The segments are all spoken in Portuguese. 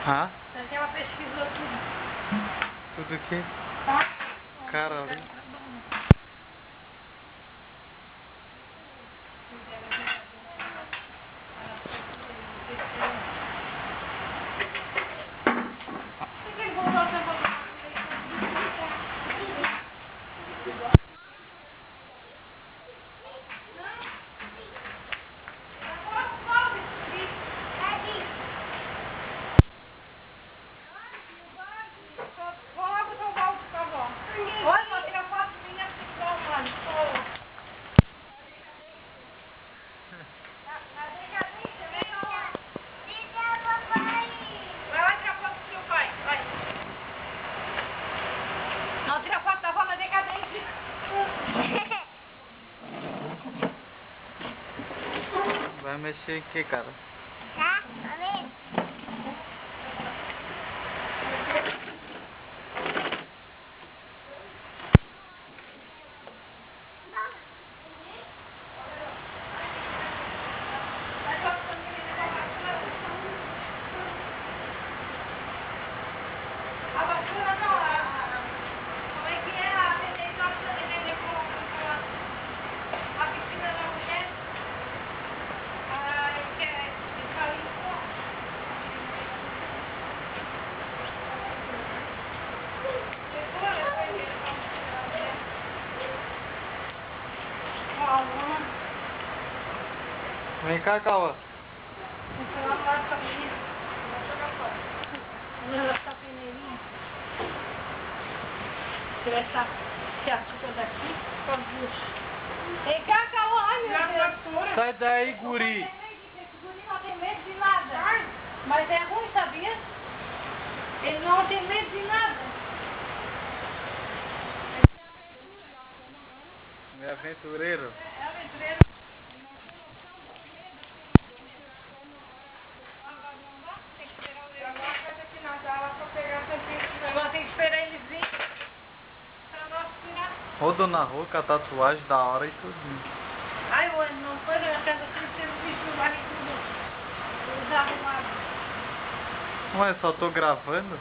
Ah? Ela pesquisou tudo. Tudo o quê? Tá? Cara, ali. Vai mexer em que, cara? Tá? Amém? Vem cá, Cauã. Tirar essa fiatura daqui com as duas. Vem cá, Cauã, ai meu Deus. Sai daí, guri. Esse guri não tem medo de nada. Mas é ruim, sabia? Ele não tem medo de nada. É aventureiro. É aventureiro. Agora tem que esperar eles virem pra nós tirar. Ô, dona Rô, com a tatuagem da hora e tudo. Ai, não foi na casa que você bicho lá e tudo. Eles arrumaram. Ué, só tô gravando.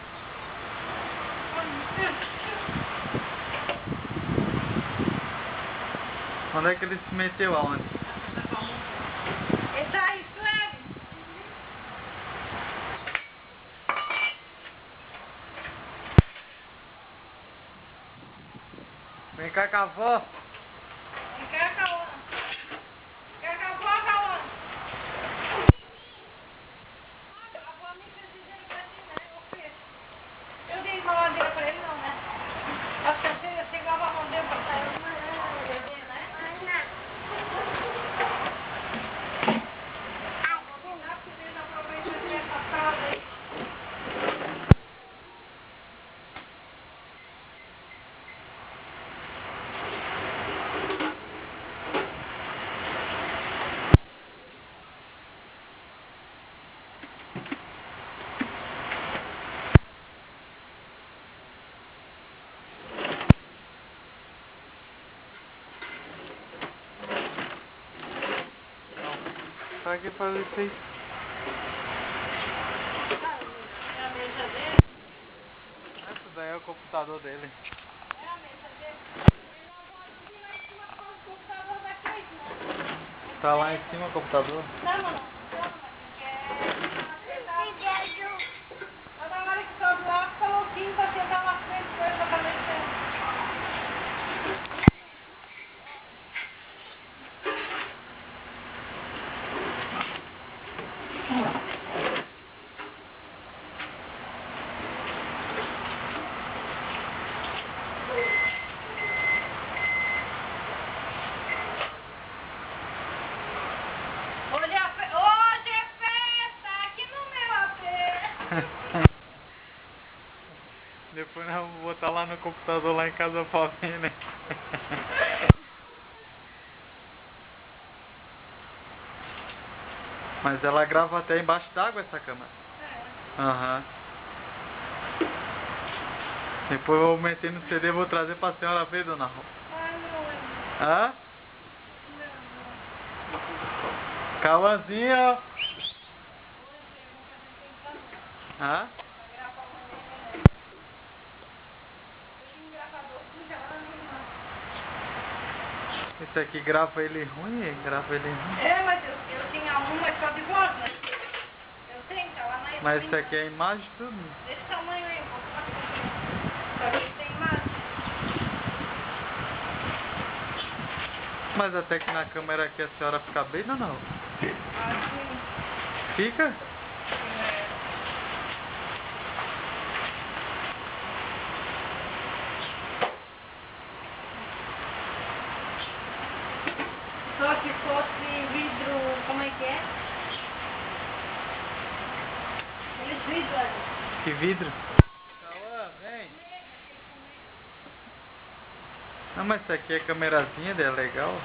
Onde é que ele se meteu? Aonde? Ele tá aí, Sueli. Vem cá com a avó. Vem cá, Cauã. Quer com a avó, Cauã? A avó me fez dizer pra ti, né? Eu fiz. Eu dei uma bandeira pra ele, não, né? Acho que eu sei que a avó não deu pra sair. Eu dei, né? Pra que fazer isso aí? É a mesa dele? Essa daí é o computador dele. É a mesa dele? Ele não pode vir lá em cima com o computador daquele, né? Tá lá em cima o computador? Não, não, não. Na hora que sobe lá, fica louquinho pra sentar na frente com ele pra aparecer. Hoje é festa aqui no meu AP. Depois nós vamos botar lá no computador lá em casa pra ver, né? Mas ela grava até embaixo d'água essa câmera. É. Aham. Depois eu vou meter no CD e vou trazer pra senhora ver, dona Rô. Ai, não. Hã? Não. Cauãzinho. Hã? Esse aqui grava ele ruim, grava ele ruim. É, mas eu tinha um, mas só de voz, né? Eu tenho, tá lá na Mas esse aqui é a imagem tudo. desse tamanho aí, um pouco mais pequeno. Só que tem imagem. Mas até que na câmera aqui a senhora fica bem, não? Assim, Fica? só que fosse vidro, como é que é? Aqueles vidros ali. Que vidro? Cauã, vem. Não, mas isso aqui é câmerazinha, é legal.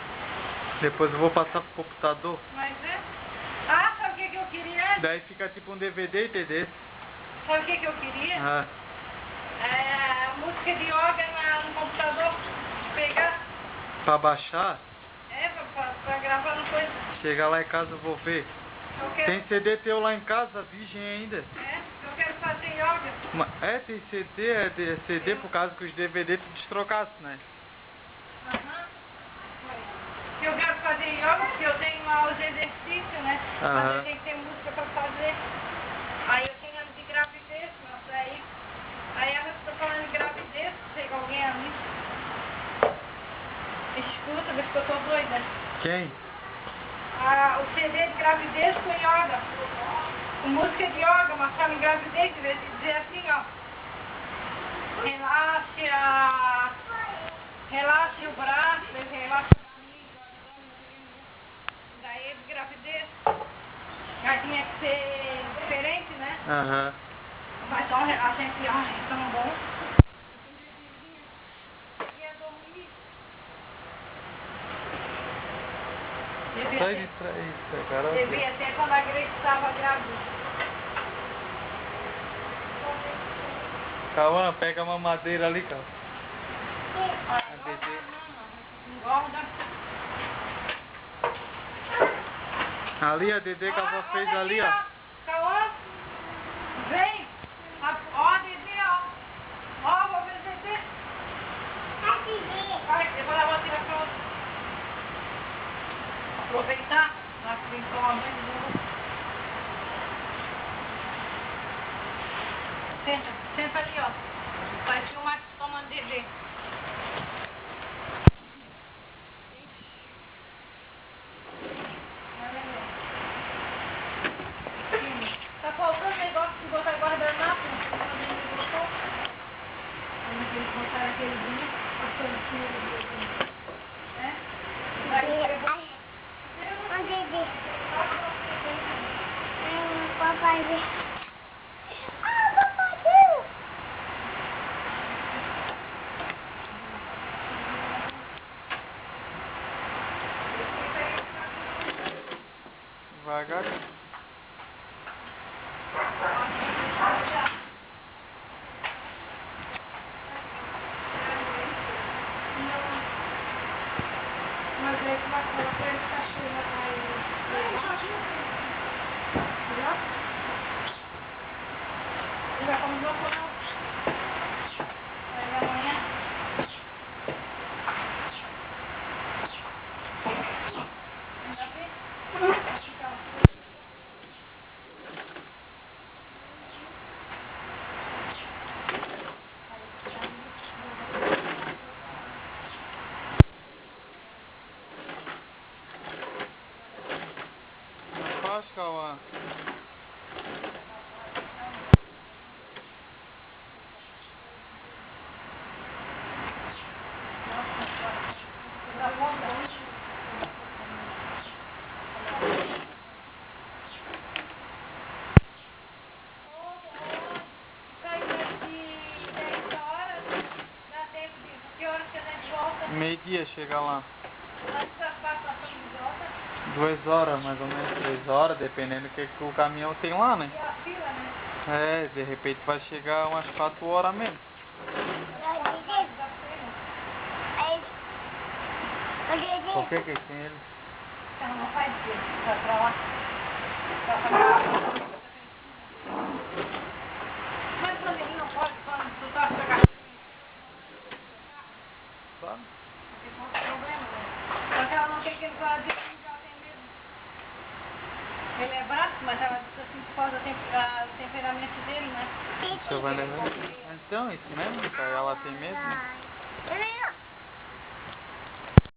Depois eu vou passar pro computador. Mas é? Ah, sabe o que eu queria? Daí fica tipo um DVD, entendeu? Sabe o que eu queria? Ah, É, música de yoga no computador. Pegar, pra baixar, pra gravar no coisa. chegar lá em casa eu vou ver. Eu quero, Tem CD teu lá em casa, virgem ainda. eu quero fazer yoga. Tem CD, CD por causa que os DVD tu destrocasse, né? Aham. Eu quero fazer yoga porque eu tenho lá os exercícios, né? Mas Aham. eu tenho que ter música pra fazer. Aí eu tenho ano de gravidez, mas aí eu estou falando de gravidez, chega alguém ali. Escuta, vê se eu tô doida. Quem? O CD de gravidez com yoga. Com música de yoga, mas fala em gravidez, de vez de dizer assim, ó. Relaxe o braço, relaxe o nariz, daí de gravidez. Já tinha que ser diferente, né? Aham. Mas só a gente, ai, tão bom. Ia dormir. Sai distraído, cara. Devia ter quando a Grace estava grávida. Cauã, pega uma madeira ali, cara. Engorda. Ali a Dedê que a avó fez ali, ó. Cauã, vem. Ó, Dedê, ó. Ó, vou ver Dedê. Vai, depois eu vou tirar pra outra. Aproveitar. Já que vem tomar banho de novo. Senta ali, ó. Vai filmar que toma Dedê. Tá faltando negócio de botar guardanapo. Como que eles botaram aquele dia? Passando assim. É? Vai escrever. Papai. Devagar. Mas aí tu vai falar pra ele que tá cheio na raiz. Entendeu? Ele vai comer meu pão. Aí amanhã. Ainda vê? Então. Faz, Cauã. Meio-dia chega lá. 2 horas, mais ou menos 3 horas, dependendo do que o caminhão tem lá, né? De repente vai chegar umas 4 horas mesmo. Por que tem ele? Não faz isso, vai pra lá. que ele vai dizer que já tem medo. Ele é bravo, mas ela disse assim por causa do temperamento dele, né? Giovanna, então, isso mesmo, cara, ela tem medo, né? Eu nem